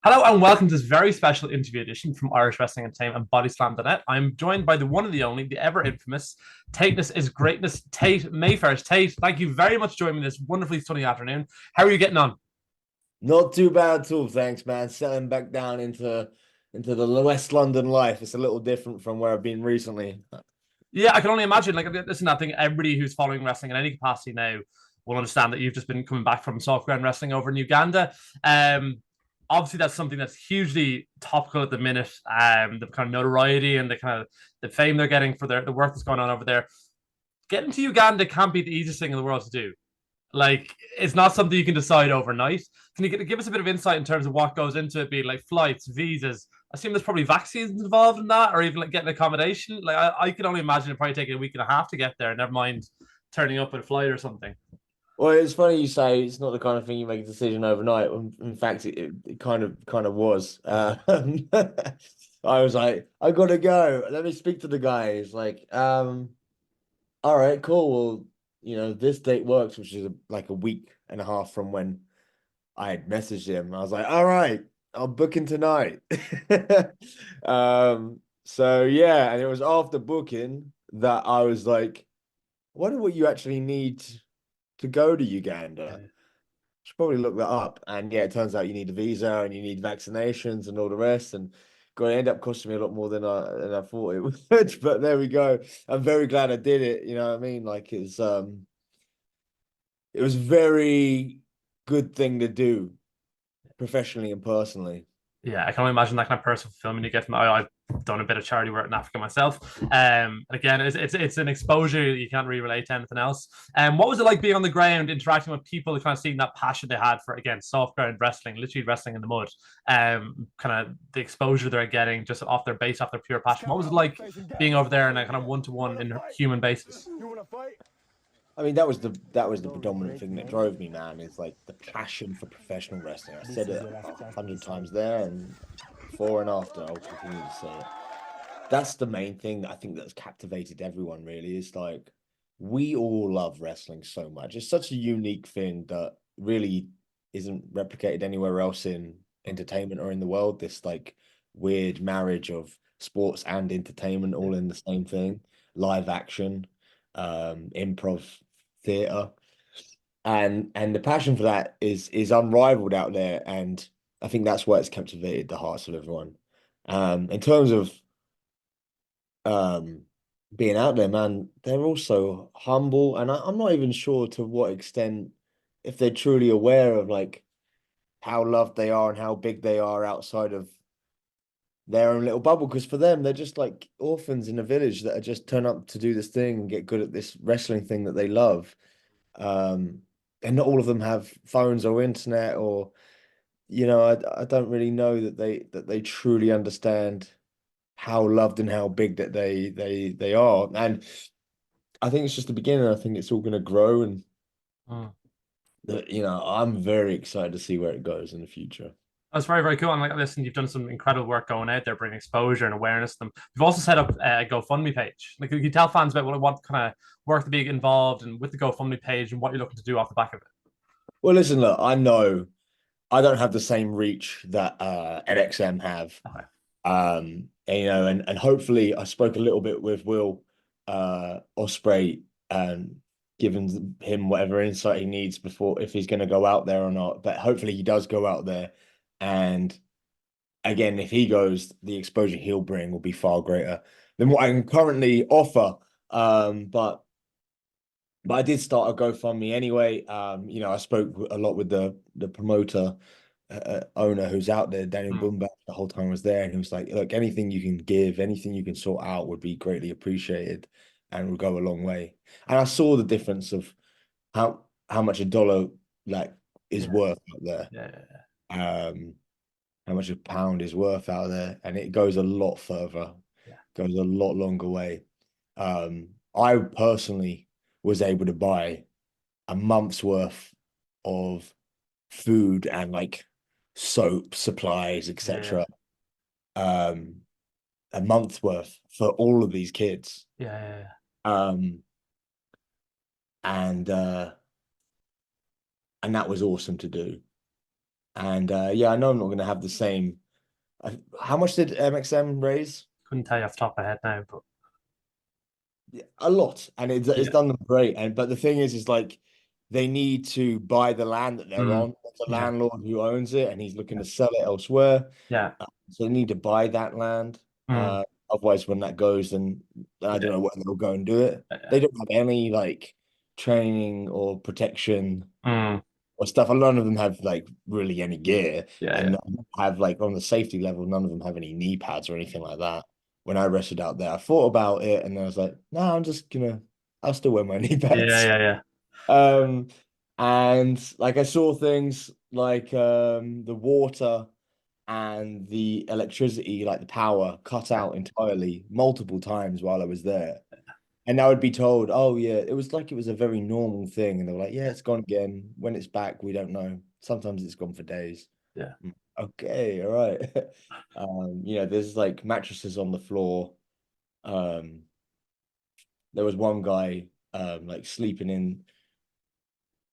Hello and welcome to this very special interview edition from Irish Wrestling Entertainment and BodySlamNet. I'm joined by the one and the only, the ever infamous Tateness is Greatness, Tate Mayfairs. Tate, thank you very much for joining me this wonderfully sunny afternoon. How are you getting on? Not too bad at all, thanks, man. Settling back down into the West London life. It's a little different from where I've been recently. Yeah, I can only imagine. Like, listen, I think everybody who's following wrestling in any capacity now will understand that you've just been coming back from soft ground wrestling over in Uganda. Obviously, that's something that's hugely topical at the minute. The kind of notoriety and the kind of the fame they're getting for the work that's going on over there. Getting to Uganda can't be the easiest thing in the world to do. Like, it's not something you can decide overnight. Can you give us a bit of insight in terms of what goes into it, being like flights, visas? I assume there's probably vaccines involved in that, or even like getting accommodation. Like, I can only imagine it probably taking a week and a half to get there. Never mind turning up at a flight or something. Well, it's funny you say it's not the kind of thing you make a decision overnight. In fact, it kind of was. I was like, I gotta go. Let me speak to the guy. He's like, all right, cool. Well, this date works, which is like a week and a half from when I had messaged him. I was like, all right, I'm booking tonight. So yeah, and it was after booking that I was like, I wonder what you actually need to go to Uganda. Yeah. Should probably look that up. And yeah, it turns out you need a visa and you need vaccinations and all the rest. And God, it ended up costing me a lot more than I thought it would. But there we go. I'm very glad I did it. You know what I mean? Like it was a very good thing to do professionally and personally. Yeah, I can only imagine that kind of personal fulfillment you get from. I've done a bit of charity work in Africa myself. Again, it's an exposure you can't really relate to anything else. What was it like being on the ground, interacting with people, kind of seeing that passion they had for again soft ground wrestling, literally wrestling in the mud. Kind of the exposure they're getting just off their base, off their pure passion. What was it like being over there on a kind of one-to-one in human basis? I mean, that was the predominant thing that drove me, man. Is like the passion for professional wrestling. I said it 100 times there, and before and after, I'll continue to say it. That's the main thing that I think that's captivated everyone. Really, is like we all love wrestling so much. It's such a unique thing that really isn't replicated anywhere else in entertainment or in the world. This like weird marriage of sports and entertainment all in the same thing. Live action, improv theater, and the passion for that is unrivaled out there, and I think that's why it's captivated the hearts of everyone. In terms of um being out there, man, they're also humble, and I'm not even sure to what extent if they're truly aware of like how loved they are and how big they are outside of their own little bubble. Because for them, they're just like orphans in a village that are just turn up to do this thing and get good at this wrestling thing that they love. Um, and not all of them have phones or internet or I don't really know that they truly understand how loved and how big that they are. And I think it's just the beginning. I think it's all going to grow, and Mm. I'm very excited to see where it goes in the future. That's very, very cool. And like, listen, you've done some incredible work going out there, bringing exposure and awareness to them. You've also set up a GoFundMe page. Like, you tell fans about what kind of work to be involved and with the GoFundMe page and what you're looking to do off the back of it. Well, listen, look, I know I don't have the same reach that NXM have. Okay. And, and hopefully I spoke a little bit with Will Ospreay, given him whatever insight he needs before if he's going to go out there or not. But hopefully he does go out there. And again, if he goes, the exposure he'll bring will be far greater than what I can currently offer. But I did start a GoFundMe anyway. I spoke a lot with the promoter owner who's out there, Daniel Mm. Boombach, the whole time I was there, and he was like, "Look, anything you can give, anything you can sort out would be greatly appreciated, and will go a long way." And I saw the difference of how much a dollar like is Yeah. worth out there, Yeah. um, how much a pound is worth out there, and it goes a lot further, Yeah. goes a lot longer way. I personally was able to buy a month's worth of food and like soap supplies, Yeah. etc. Um, a month's worth for all of these kids. Yeah. Um, and uh, and that was awesome to do. And yeah, I know I'm not going to have the same. How much did MXM raise? Couldn't tell you off the top of my head now, but A lot, and it's yeah. done them great. And but the thing is like they need to buy the land that they're Mm, on. There's a yeah. landlord who owns it, and he's looking to sell it elsewhere. Yeah. So they need to buy that land. Mm, Otherwise, when that goes, then I don't yeah. know whether they'll go and do it. They don't have any like training or protection Mm, or stuff. And none of them have like really any gear, yeah. and Yeah. none have like on the safety level, none of them have any knee pads or anything like that. When I wrestled out there, I thought about it, and then I was like, no, I'll still wear my knee Yeah. pads. Yeah. Yeah. Um, and like I saw things like the water and the electricity, like the power, cut out entirely multiple times while I was there. And I would be told, oh yeah, it was like it was a very normal thing. And they were like, yeah, it's gone again. When it's back, we don't know. Sometimes it's gone for days. Yeah. Okay, all right. There's like mattresses on the floor. Um, there was one guy like sleeping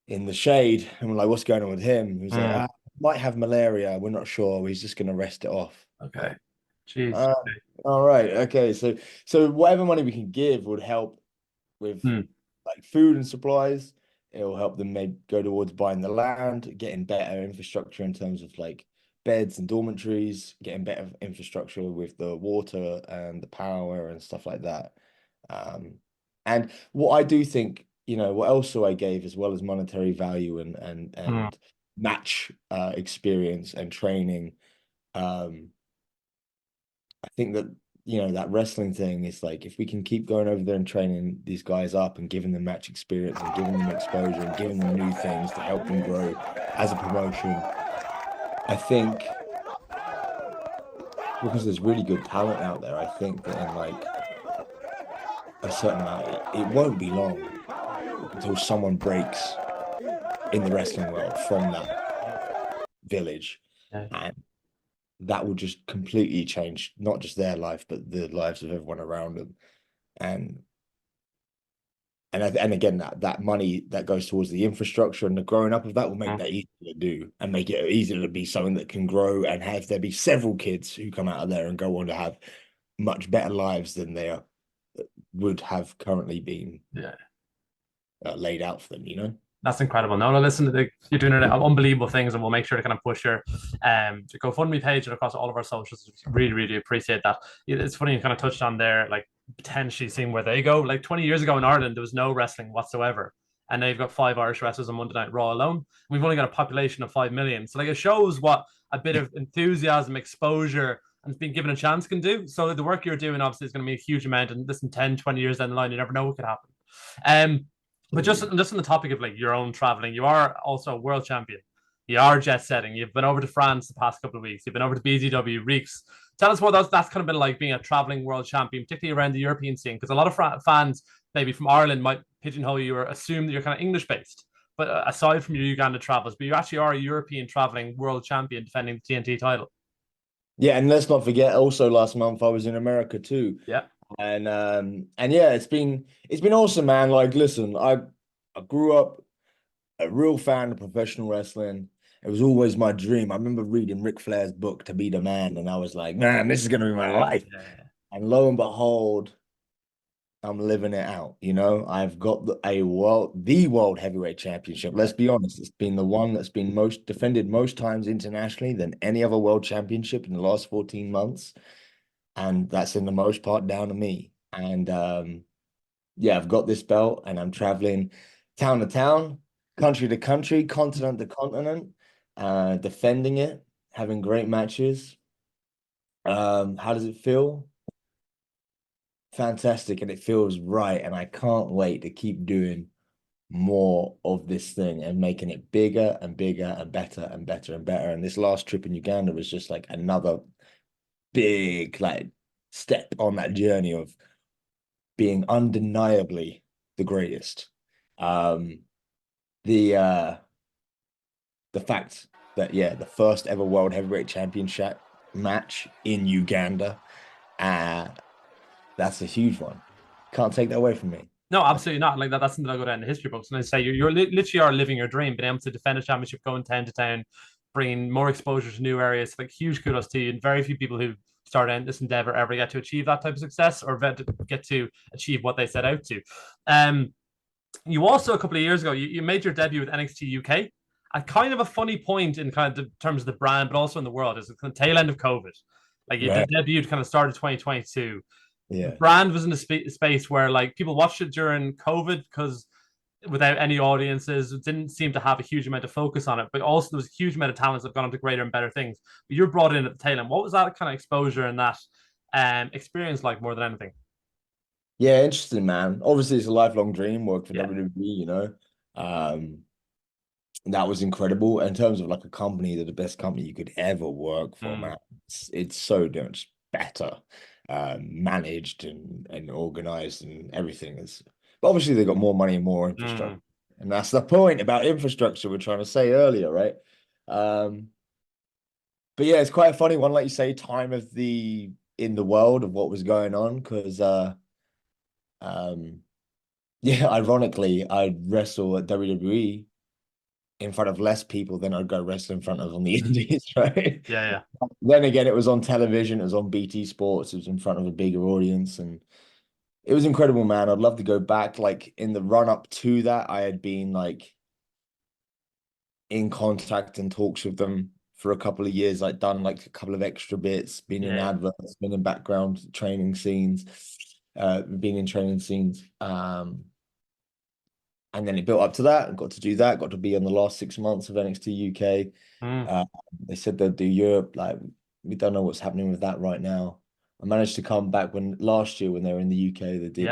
in the shade, and we're like, what's going on with him? He was like, Mm, might have malaria. We're not sure. He's just gonna rest it off. okay. Jeez. Uh, all right. Okay. So whatever money we can give would help with Mm, like food and supplies. It will help them maybe go towards buying the land, getting better infrastructure in terms of like beds and dormitories, getting better infrastructure with the water and the power and stuff like that. Um, and what I do think, what also I gave as well as monetary value mm, and match experience and training. Um, I think that that wrestling thing is like if we can keep going over there and training these guys up and giving them match experience and giving them exposure and giving them new things to help them grow as a promotion, I think because there's really good talent out there, I think that in like a certain amount, it won't be long until someone breaks in the wrestling world from that village. yeah. And that will just completely change not just their life, but the lives of everyone around them. And and again, that money that goes towards the infrastructure and the growing up of that will make Mm. that easier to do and make it easier to be something that can grow and have there be several kids who come out of there and go on to have much better lives than they would have currently been Yeah. laid out for them, That's incredible. No, listen, you're doing unbelievable things, and we'll make sure to kind of push your GoFundMe page and across all of our socials. Really, really appreciate that. It's funny you kind of touched on there, like potentially seeing where they go. Like 20 years ago in Ireland, there was no wrestling whatsoever. And now you've got 5 Irish wrestlers on Monday Night Raw alone. We've only got a population of 5 million. So like it shows what a bit of enthusiasm, exposure, and being given a chance can do. So the work you're doing obviously is going to be a huge amount. And listen, 10, 20 years down the line, you never know what could happen. But just on the topic of like your own traveling, you are also a world champion. You are jet setting. You've been over to France the past couple of weeks. You've been over to BZW, Reeks. Tell us what that's kind of been like being a traveling world champion, particularly around the European scene, because a lot of fans maybe from Ireland might pigeonhole you or assume that you're kind of English based. But aside from your Uganda travels, but you actually are a European traveling world champion defending the TNT title. Yeah, and let's not forget also last month I was in America too. Yeah. And yeah, it's been awesome, man. Like, listen, I grew up a real fan of professional wrestling. It was always my dream. I remember reading Ric Flair's book To Be the Man, and I was like, man, this is gonna be my life. Yeah. And lo and behold, I'm living it out. I've got the world heavyweight championship. Let's be honest, it's been the one that's been most defended most times internationally than any other world championship in the last 14 months. And that's in the most part down to me. And yeah, I've got this belt and I'm traveling town to town, country to country, continent to continent, defending it, having great matches. How does it feel? Fantastic, and it feels right. And I can't wait to keep doing more of this thing and making it bigger and bigger and better and better and better. And this last trip in Uganda was just like another big like step on that journey of being undeniably the greatest. Um, the the fact that the first ever world heavyweight championship match in Uganda, uh, that's a huge one. Can't take that away from me. No, absolutely not. Like that's something that'll go down in the history books. And I say you're literally are living your dream, being able to defend a championship, going town to town, bringing more exposure to new areas. Like huge kudos to you. And very few people who start in this endeavor ever get to achieve that type of success or get to achieve what they set out to. You also a couple of years ago you made your debut with NXT UK at kind of a funny point in kind of the terms of the brand, but also in the world. It's the kind of tail end of COVID. Like you Right. debuted kind of started 2022. The Yeah. brand was in a space where like people watched it during COVID because without any audiences, it didn't seem to have a huge amount of focus on it. But also there was a huge amount of talents that have gone on to greater and better things. But you're brought in at the tail end. What was that kind of exposure and that experience like more than anything? Yeah, interesting, man. Obviously, it's a lifelong dream, work for Yeah. WWE, you know. That was incredible. In terms of like a company, they're the best company you could ever work for, man. It's so much better, managed and organized and everything is. But obviously, they got more money and more infrastructure, and that's the point about infrastructure we're trying to say earlier, right? But yeah, it's quite a funny one, like you say, time of the in the world of what was going on, because yeah, ironically, I'd wrestle at WWE in front of less people than I'd go wrestle in front of on the Indies, right? Yeah. Then again, it was on television, it was on BT Sports, it was in front of a bigger audience, and it was incredible, man. I'd love to go back. Like in the run up to that, I had been like in contact and talks with them for a couple of years, like done like a couple of extra bits, been in adverts, been in background training scenes, been in training scenes. And then it built up to that and got to do that, got to be on the last 6 months of NXT UK. They said they'll do Europe. Like, we don't know what's happening with that right now. I managed to come back when last year when they were in the UK, they did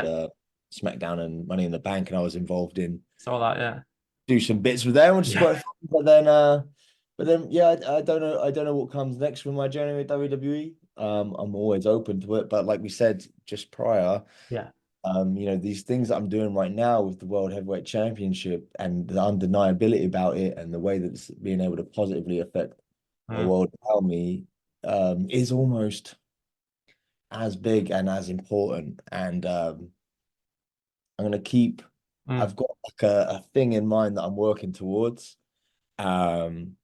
SmackDown and Money in the Bank, and I was involved in saw that, do some bits with them, which is quite fun. But then yeah, I don't know what comes next with my journey with WWE. I'm always open to it, but like we said just prior, you know, these things that I'm doing right now with the World Heavyweight Championship and the undeniability about it and the way that it's being able to positively affect the world around me is almost as big and as important. And I'm going to keep, I've got like a thing in mind that I'm working towards. And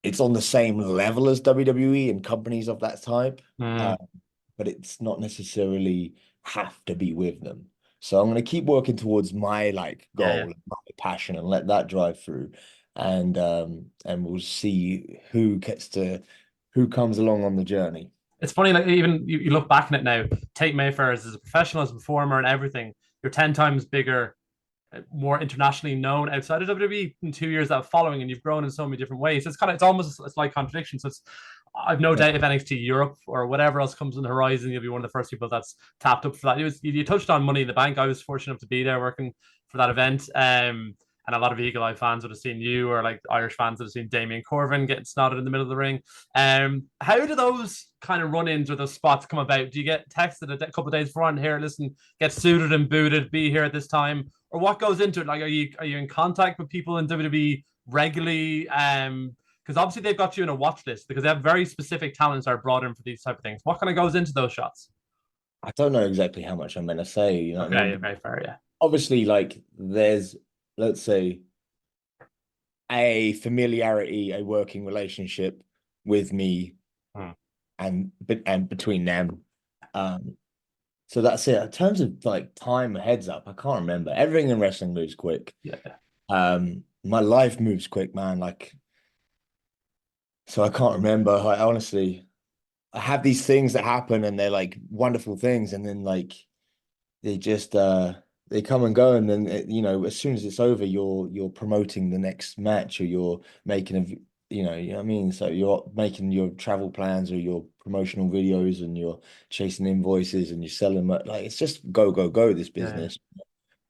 it's on the same level as WWE and companies of that type. But it's not necessarily have to be with them. So I'm going to keep working towards my like goal and my passion and let that drive through. And we'll see who comes along on the journey. It's funny, like even you look back on it now, Tate Mayfairs as a professional, as a performer and everything, you're 10 times bigger, more internationally known outside of WWE in 2 years that following, and you've grown in so many different ways. It's almost a slight contradiction. So I've no doubt if NXT Europe or whatever else comes on the horizon, you'll be one of the first people that's tapped up for that. You touched on Money in the Bank. I was fortunate enough to be there working for that event. And a lot of Eagle Eye fans would have seen you, or like Irish fans would have seen Damien Corvin getting snotted in the middle of the ring. How do those kind of run-ins or those spots come about? Do you get texted a couple of days beforehand, here, listen, get suited and booted, be here at this time? Or what goes into it? Like, are you in contact with people in WWE regularly? Because obviously they've got you in a watch list because they have very specific talents that are brought in for these type of things. What kind of goes into those shots? I don't know exactly how much I'm going to say. You know what I mean? Okay, fair, yeah. Obviously, like there's, let's say, a familiarity, a working relationship with me, and between them. So that's it. In terms of like time, heads up, I can't remember. Everything in wrestling moves quick. My life moves quick, man. Like, so I can't remember. Like, honestly, I have these things that happen and they're like wonderful things, and then like they just they come and go, and then you know, as soon as it's over, you're promoting the next match, or you're making a you know what I mean. So you're making your travel plans or your promotional videos, and you're chasing invoices, and you're selling. Like it's just go go go. This business.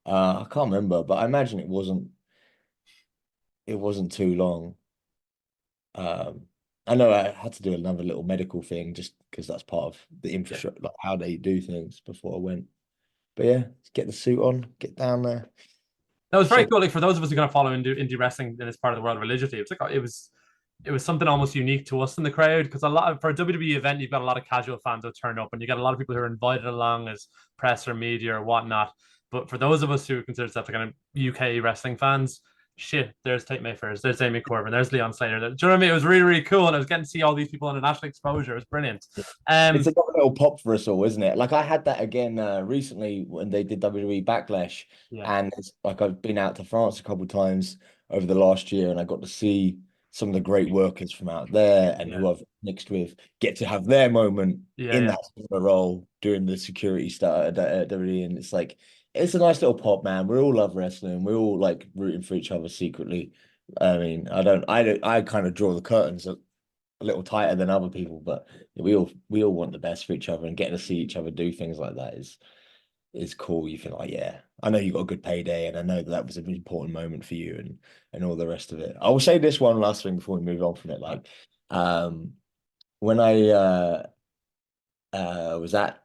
I can't remember, but I imagine it wasn't too long. I know I had to do another little medical thing just because that's part of the infrastructure, like how they do things before I went. But yeah, get the suit on, get down there. That was very cool. Like for those of us who kind of follow indie wrestling in this part of the world religiously, it was something almost unique to us in the crowd because for a WWE event, you've got a lot of casual fans who turn up, and you got a lot of people who are invited along as press or media or whatnot. But for those of us who consider ourselves kind of UK wrestling fans, shit, there's Tate Mayfairs, there's Amy Corbin, there's Leon Slater. Do you know what I mean? It was really, really cool. And I was getting to see all these people on a national exposure. It was brilliant. It's another little pop for us all, isn't it? Like I had that again recently when they did WWE Backlash, Yeah. and it's like I've been out to France a couple of times over the last year, and I got to see some of the great workers from out there and Yeah. who I've mixed with get to have their moment Yeah. in Yeah. that sort of role doing the security stuff at WWE, and it's like it's a nice little pop, man. We all love wrestling. We're all like rooting for each other secretly. I mean, I kind of draw the curtains a little tighter than other people, but we all want the best for each other, and getting to see each other do things like that is cool. You feel like, yeah, I know you got a good payday, and I know that that was an important moment for you, and all the rest of it. I will say this one last thing before we move on from it. Like, when I was at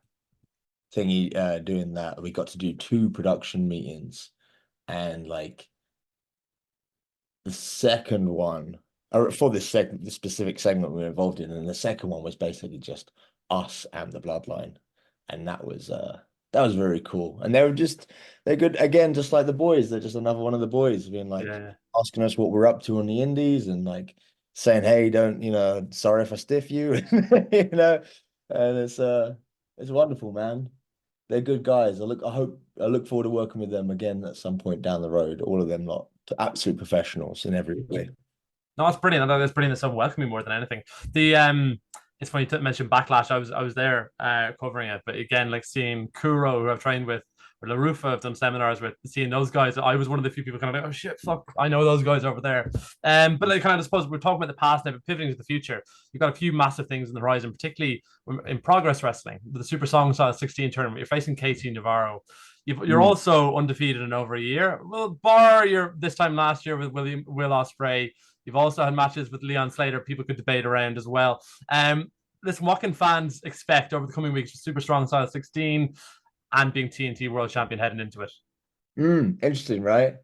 thingy doing that, we got to do 2 production meetings, and like the second one, or for this segment, the specific segment we were involved in, and the second one was basically just us and the bloodline, and that was very cool. And they're good again, just like the boys. They're just another one of the boys being like Yeah. asking us what we're up to on the indies, and like saying, hey, don't, sorry if I stiff you, you know, and it's wonderful, man. They're good guys. I look forward to working with them again at some point down the road. All of them lot absolute professionals in every way. No, it's brilliant. I thought it's brilliant. It's so welcoming more than anything. The it's funny to mention Backlash. I was there covering it, but again, like seeing Kuro, who I've trained with, or LaRufa, I've done seminars with, seeing those guys. I was one of the few people kind of like, oh shit, fuck, I know those guys over there. But like kind of suppose we're talking about the past now, but pivoting to the future. You've got a few massive things in the horizon, particularly in Progress Wrestling, the Super Song Style 16 tournament. You're facing Casey Navarro. You're also undefeated in over a year. Well, bar your this time last year with Will Ospreay. You've also had matches with Leon Slater. People could debate around as well. Listen, what can fans expect over the coming weeks? Super Strong Style 16 and being TNT World Champion heading into it. Interesting, right?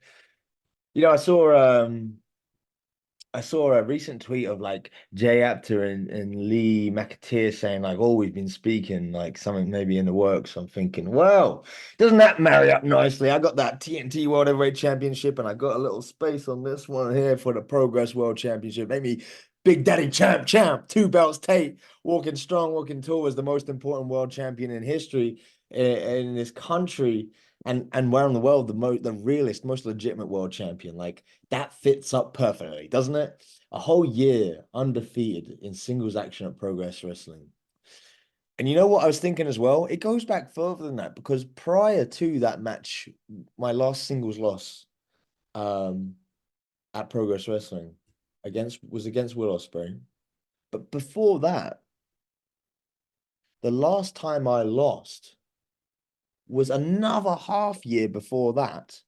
I saw a recent tweet of like Jay Apter and Lee McAteer saying like, "Oh, we've been speaking like something maybe in the works." I'm thinking, well, doesn't that marry up nicely? I got that TNT World Heavyweight Championship, and I got a little space on this one here for the Progress World Championship. Maybe Big Daddy Champ, 2 belts, Tate, walking strong, walking tall as the most important world champion in history in this country. And around the world, the realest, most legitimate world champion. Like that fits up perfectly, doesn't it? A whole year undefeated in singles action at Progress Wrestling. And you know what I was thinking as well? It goes back further than that, because prior to that match, my last singles loss at Progress Wrestling was against Will Ospreay. But before that, the last time I lost was another half year before that,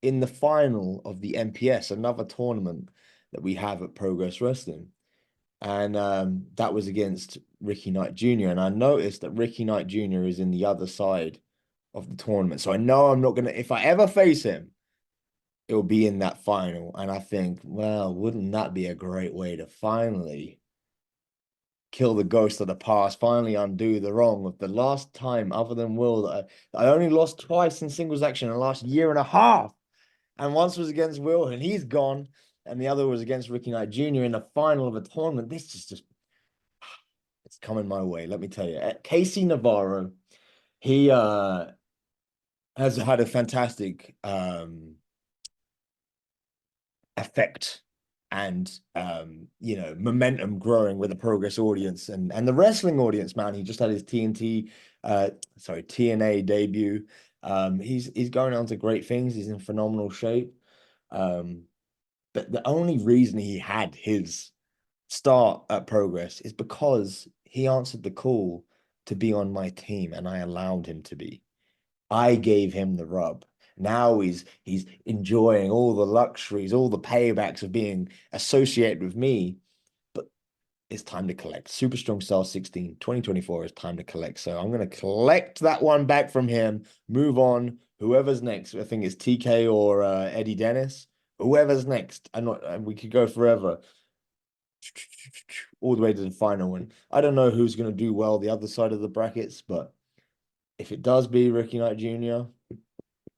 in the final of the NPS, another tournament that we have at Progress Wrestling. And that was against Ricky Knight Jr. And I noticed that Ricky Knight Jr. is in the other side of the tournament. So I know I'm not going to, if I ever face him, it'll be in that final. And I think, well, wouldn't that be a great way to finally kill the ghost of the past, finally undo the wrong of the last time, other than Will, that I only lost twice in singles action in the last year and a half. And once was against Will, and he's gone. And the other was against Ricky Knight Jr. in the final of a tournament. This is just, it's coming my way. Let me tell you. Casey Navarro, he has had a fantastic effect and momentum growing with the Progress audience and the wrestling audience, man. He just had his TNA debut. He's going on to great things. He's in phenomenal shape. But the only reason he had his start at Progress is because he answered the call to be on my team, and I allowed him to be. I gave him the rub. Now he's enjoying all the luxuries, all the paybacks of being associated with me. But it's time to collect. Super Strong Style 16, 2024 is time to collect. So I'm going to collect that one back from him, move on. Whoever's next, I think it's TK or Eddie Dennis. Whoever's next, we could go forever, all the way to the final. And I don't know who's going to do well the other side of the brackets, but if it does be Ricky Knight Jr.,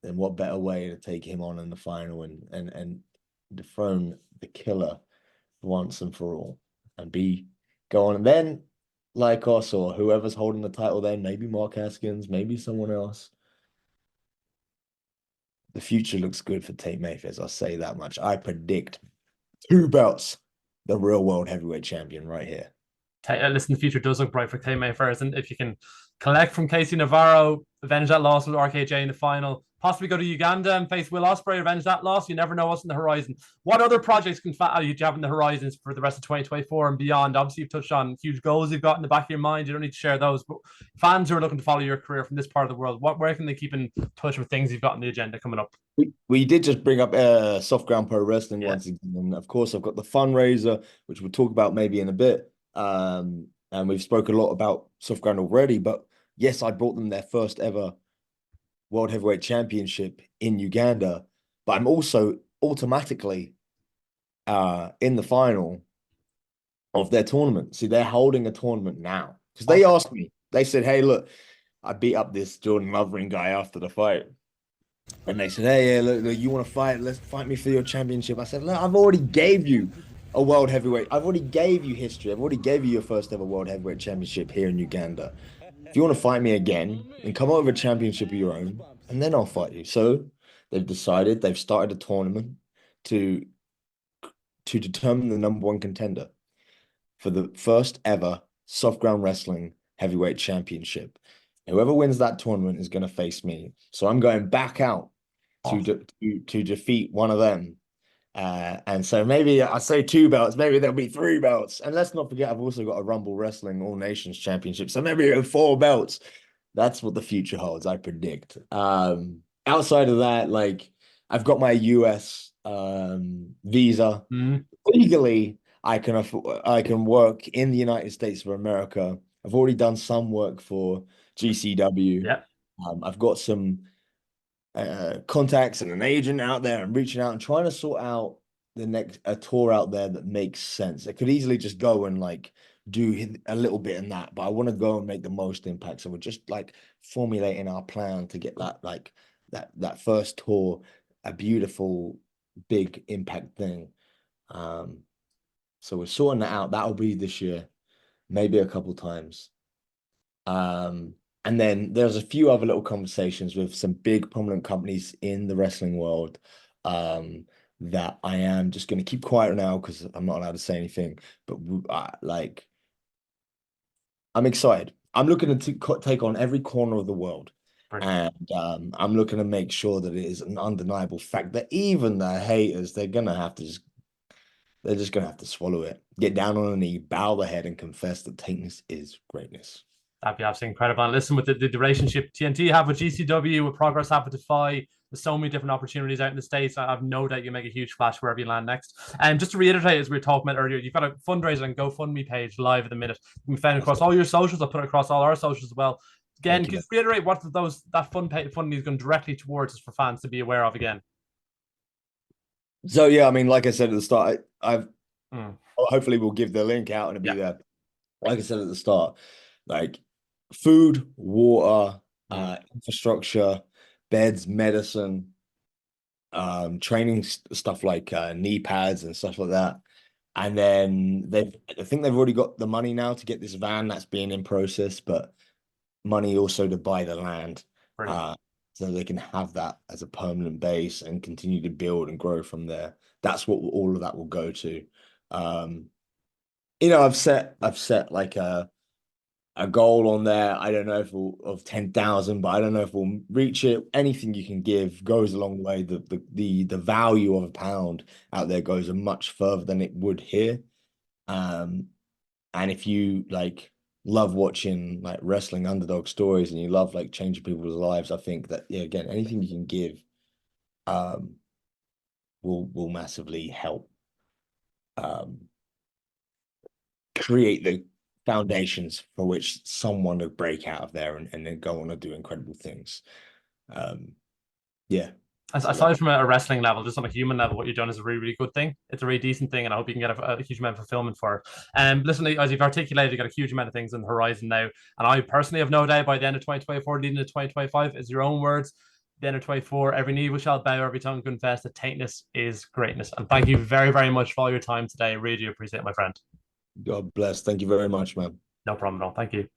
then what better way to take him on in the final and dethrone the killer once and for all, and go on. And then, like us or whoever's holding the title, then maybe Mark Haskins, maybe someone else. The future looks good for Tate Mayfairs. I'll say that much. I predict 2 belts, the real world heavyweight champion right here. Listen, the future does look bright for Tate Mayfairs, and if you can collect from Casey Navarro, avenge that loss with RKJ in the final, possibly go to Uganda and face Will Ospreay, avenge that loss. You never know what's in the horizon. What other projects can you have in the horizons for the rest of 2024 and beyond? Obviously, you've touched on huge goals you've got in the back of your mind. You don't need to share those, but fans who are looking to follow your career from this part of the world, where can they keep in touch with things you've got on the agenda coming up? We did just bring up Soft Ground Pro Wrestling once again. And of course, I've got the fundraiser, which we'll talk about maybe in a bit. And we've spoken a lot about Soft Ground already, but yes, I brought them their first ever World Heavyweight Championship in Uganda, but I'm also automatically in the final of their tournament. See, they're holding a tournament now because they asked me. They said, "Hey, look, I beat up this Jordan Lovering guy after the fight." And they said, "Hey, yeah, look, you want to fight? Let's fight me for your championship." I said, "Look, I've already gave you a world heavyweight. I've already gave you history. I've already gave you your first ever world heavyweight championship here in Uganda. If you want to fight me again, then come out with a championship of your own, and then I'll fight you." So they've started a tournament to determine the #1 contender for the first ever Soft Ground Wrestling Heavyweight Championship. Whoever wins that tournament is going to face me. So I'm going back out to defeat one of them. And so maybe I say 2 belts, maybe there'll be 3 belts. And let's not forget, I've also got a Rumble Wrestling All Nations Championship. So maybe 4 belts. That's what the future holds, I predict. Outside of that, like I've got my US visa. Legally, I can work in the United States of America. I've already done some work for GCW. Yeah. I've got some contacts and an agent out there and reaching out and trying to sort out a tour out there that makes sense. I could easily just go and like do a little bit in that, but I want to go and make the most impact. So we're just like formulating our plan to get that first tour, a beautiful big impact thing. So we're sorting that out. That'll be this year, maybe a couple times. And then there's a few other little conversations with some big prominent companies in the wrestling world that I am just going to keep quiet now because I'm not allowed to say anything. But I'm excited. I'm looking to take on every corner of the world. Brilliant. And I'm looking to make sure that it is an undeniable fact that even the haters, they're just going to have to swallow it, get down on a knee, bow the head, and confess that Tateness is greatness. That'd be absolutely incredible. And listen, with the relationship TNT have with GCW, with Progress have with Defy, there's so many different opportunities out in the States. I have no doubt you make a huge splash wherever you land next. And just to reiterate, as we were talking about earlier, you've got a fundraiser and GoFundMe page live at the minute. You can find it across all your socials. I'll put it across all our socials as well. Again, can you reiterate what that funding is going directly towards us for fans to be aware of again? So yeah, I mean, like I said at the start, hopefully we'll give the link out and it'll be there. Like I said at the start, like food, water, infrastructure, beds, medicine, training stuff like knee pads and stuff like that. And then I think they've already got the money now to get this van that's being in process, but money also to buy the land. So they can have that as a permanent base and continue to build and grow from there. That's what all of that will go to. I've set like a goal on there. I don't know if of 10,000, but I don't know if we'll reach it. Anything you can give goes a long way. The value of a pound out there goes much further than it would here. And if you like love watching like wrestling underdog stories and you love like changing people's lives, I think that again, anything you can give will massively help create the foundations for which someone to break out of there and then go on to do incredible things. Aside from a wrestling level, just on a human level, what you've done is a really, really good thing. It's a really decent thing, and I hope you can get a huge amount of fulfillment for it. Listen, as you've articulated, you've got a huge amount of things on the horizon now, and I personally have no doubt by the end of 2024, leading into 2025, is your own words, the end of 24, every knee shall bow, every tongue confess that taintness is greatness. And thank you very, very much for all your time today. I really do appreciate it, my friend. God bless. Thank you very much, man. No problem at all. Thank you.